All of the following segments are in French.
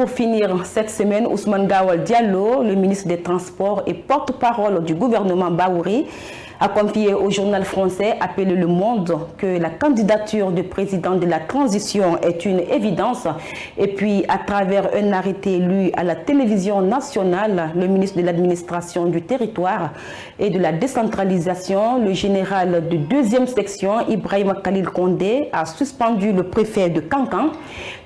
Pour finir cette semaine, Ousmane Gawal Diallo, le ministre des Transports et porte-parole du gouvernement Bahouri, a confié au journal français appelé Le Monde que la candidature du président de la transition est une évidence. Et puis, à travers un arrêté lu à la télévision nationale, le ministre de l'administration du territoire et de la décentralisation, le général de 2e section, Ibrahim Khalil Condé, a suspendu le préfet de Kankan,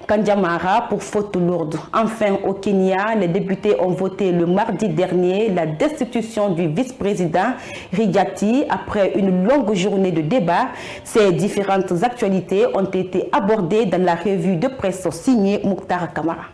Kandiamara, pour faute lourde. Enfin, au Kenya, les députés ont voté le mardi dernier la destitution du vice-président Rigathi après une longue journée de débat. Ces différentes actualités ont été abordées dans la revue de presse signée Mokhtar Kamara.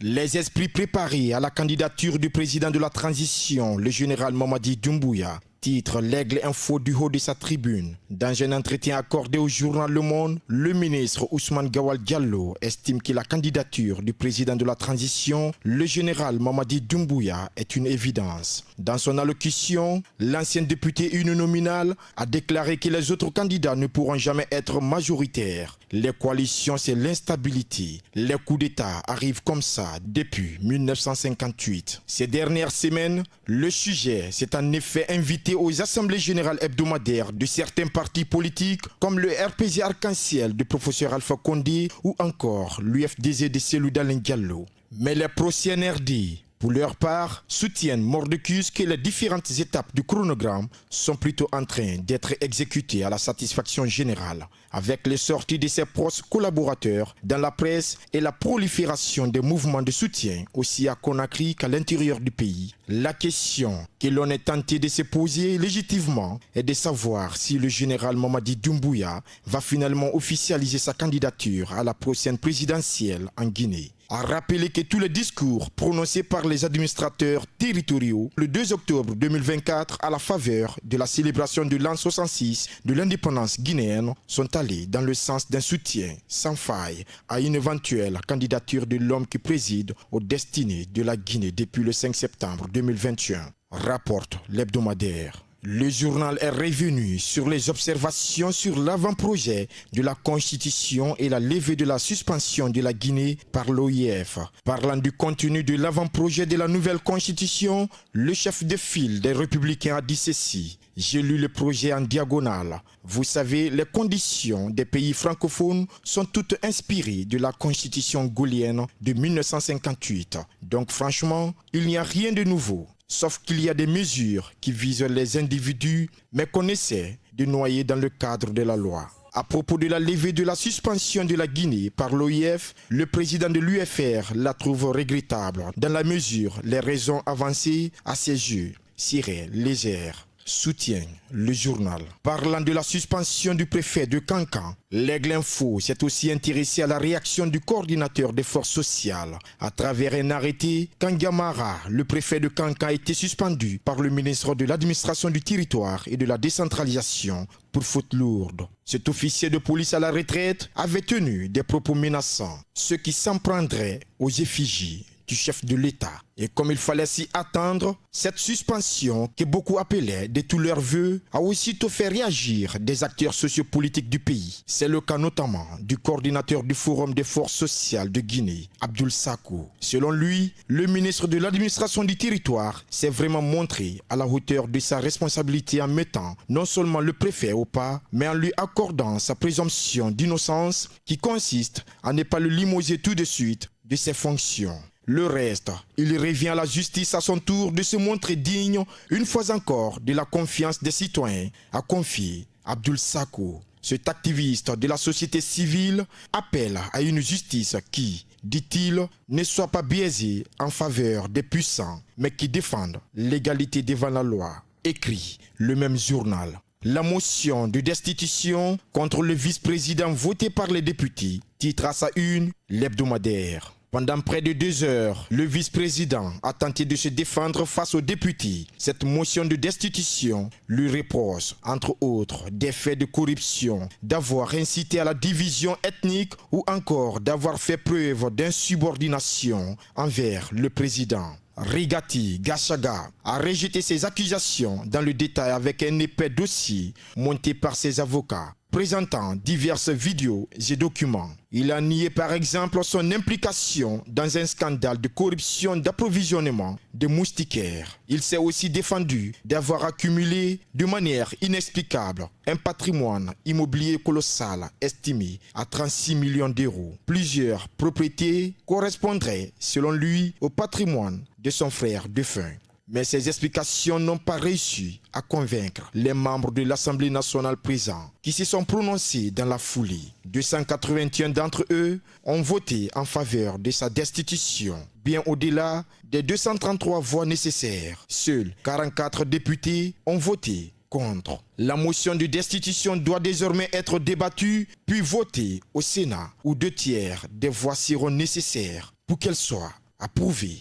Les esprits préparés à la candidature du président de la transition, le général Mamadi Doumbouya, titre l'Aigle Info du haut de sa tribune. Dans un entretien accordé au journal Le Monde, le ministre Ousmane Gawal Diallo estime que la candidature du président de la transition, le général Mamadi Doumbouya, est une évidence. Dans son allocution, l'ancien député uninominal a déclaré que les autres candidats ne pourront jamais être majoritaires. Les coalitions, c'est l'instabilité. Les coups d'État arrivent comme ça depuis 1958. Ces dernières semaines, le sujet s'est en effet invité aux assemblées générales hebdomadaires de certains partis politiques comme le RPG Arc-en-Ciel du professeur Alpha Condé ou encore l'UFDZ de Cellou Dalein Diallo. Mais les pro-CNRD, pour leur part, soutiennent mordicus que les différentes étapes du chronogramme sont plutôt en train d'être exécutées à la satisfaction générale, avec les sorties de ses proches collaborateurs dans la presse et la prolifération des mouvements de soutien aussi à Conakry qu'à l'intérieur du pays. La question que l'on est tenté de se poser légitimement est de savoir si le général Mamadi Doumbouya va finalement officialiser sa candidature à la prochaine présidentielle en Guinée. A rappelé que tous les discours prononcés par les administrateurs territoriaux le 2 octobre 2024 à la faveur de la célébration de l'an 66 de l'indépendance guinéenne sont allés dans le sens d'un soutien sans faille à une éventuelle candidature de l'homme qui préside aux destinées de la Guinée depuis le 5 septembre 2021, rapporte l'hebdomadaire. Le journal est revenu sur les observations sur l'avant-projet de la Constitution et la levée de la suspension de la Guinée par l'OIF. Parlant du contenu de l'avant-projet de la nouvelle Constitution, le chef de file des Républicains a dit ceci. J'ai lu le projet en diagonale. Vous savez, les conditions des pays francophones sont toutes inspirées de la Constitution gaullienne de 1958. Donc franchement, il n'y a rien de nouveau. Sauf qu'il y a des mesures qui visent les individus, mais qu'on essaie de noyer dans le cadre de la loi. À propos de la levée de la suspension de la Guinée par l'OIF, le président de l'UFR la trouve regrettable, dans la mesure les raisons avancées à ses yeux seraient légères. Soutient le journal. Parlant de la suspension du préfet de Kankan, l'Aigle Info s'est aussi intéressé à la réaction du coordinateur des forces sociales. À travers un arrêté, Kandiamara, le préfet de Kankan, a été suspendu par le ministre de l'administration du territoire et de la décentralisation pour faute lourde. Cet officier de police à la retraite avait tenu des propos menaçants, ce qui s'en prendrait aux effigies du chef de l'État. Et comme il fallait s'y attendre, cette suspension, que beaucoup appelaient de tous leurs vœux, a aussitôt fait réagir des acteurs sociopolitiques du pays. C'est le cas notamment du coordinateur du Forum des forces sociales de Guinée, Abdoul Sakou. Selon lui, le ministre de l'administration du territoire s'est vraiment montré à la hauteur de sa responsabilité en mettant non seulement le préfet au pas, mais en lui accordant sa présomption d'innocence qui consiste à ne pas le limoger tout de suite de ses fonctions. Le reste, il revient à la justice à son tour de se montrer digne, une fois encore, de la confiance des citoyens, a confié Abdoul Sakou. Cet activiste de la société civile appelle à une justice qui, dit-il, ne soit pas biaisée en faveur des puissants, mais qui défende l'égalité devant la loi, écrit le même journal. La motion de destitution contre le vice-président votée par les députés titre à sa une l'hebdomadaire. Pendant près de 2 heures, le vice-président a tenté de se défendre face aux députés. Cette motion de destitution lui reproche, entre autres, des faits de corruption, d'avoir incité à la division ethnique ou encore d'avoir fait preuve d'insubordination envers le président. Rigathi Gachagua a rejeté ces accusations dans le détail avec un épais dossier monté par ses avocats. présentant diverses vidéos et documents. Il a nié par exemple son implication dans un scandale de corruption d'approvisionnement de moustiquaires. Il s'est aussi défendu d'avoir accumulé de manière inexplicable un patrimoine immobilier colossal estimé à 36 millions d'euros. Plusieurs propriétés correspondraient selon lui au patrimoine de son frère défunt. Mais ces explications n'ont pas réussi à convaincre les membres de l'Assemblée nationale présents qui se sont prononcés dans la foulée. 281 d'entre eux ont voté en faveur de sa destitution, bien au-delà des 233 voix nécessaires. Seuls 44 députés ont voté contre. La motion de destitution doit désormais être débattue puis votée au Sénat où 2 tiers des voix seront nécessaires pour qu'elle soit approuvée.